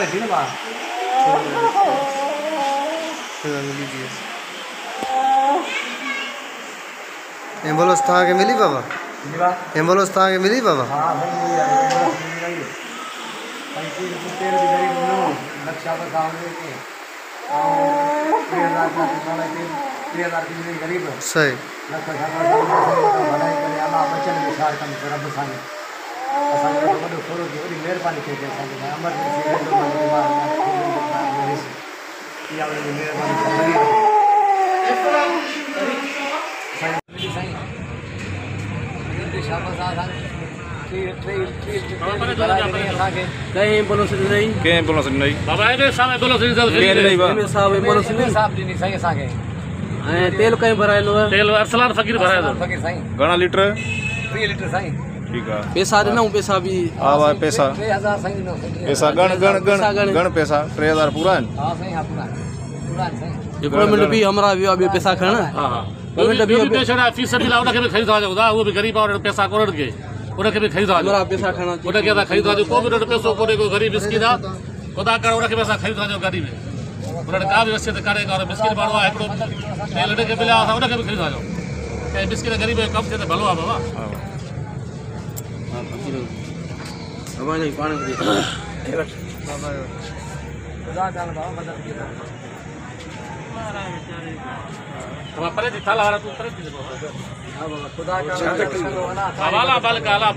थी ना बात एम्बुलेंस था के मिली बाबा एम्बुलेंस था के मिली बाबा हाँ भाई लक्षा पर सामने के 3,000 की गरीब सही लक्ष भलाई करे अल्लाह बचन विचार कम रब साईं असांखे वॾो थोरो वॾी महिरबानी कई असांखे एमरजेंसी इहा वॾी महिरबानी तेल कहीं भराइलो है तेल अरसलान फकीर भराए दो घणा लीटर 3 लीटर साईं ठीक है पैसा ॾिनऊं पैसा भी आवा पैसा 3000 साईं ॾिनो पैसा गण पैसा 3000 पूरा आहिनि हाँ साईं हाँ पूरा साईं हिकिड़ो मिंट भी हमरा वियो आहे ॿियो पैसा खणण हां हां वो भी छड़ा फीस भी ला उनके भी खरीदा जो वो भी गरीब और पैसा कोरड़ के उनके भी खरीदा हमरा पैसा खणण उनके दा खरीदा जो को भी पैसो कोने को गरीब मिस्किन आ खुदा कर उनके पैसा खरीदा जो गरीब उन्हें का भी वसियत करे और मिस्किन माण्हू आहे हिकिड़ो तेल उनके मिलिया असां उनके भी खरीदा जो के मिस्किन गरीब जो कम थिए त भलो आहे बाबा अब नहीं पानी दे खुदा जान बाबा मदद की परे थी थाला वाला तू परे थी हाँ बाबा खुदा का हवाला बाल काला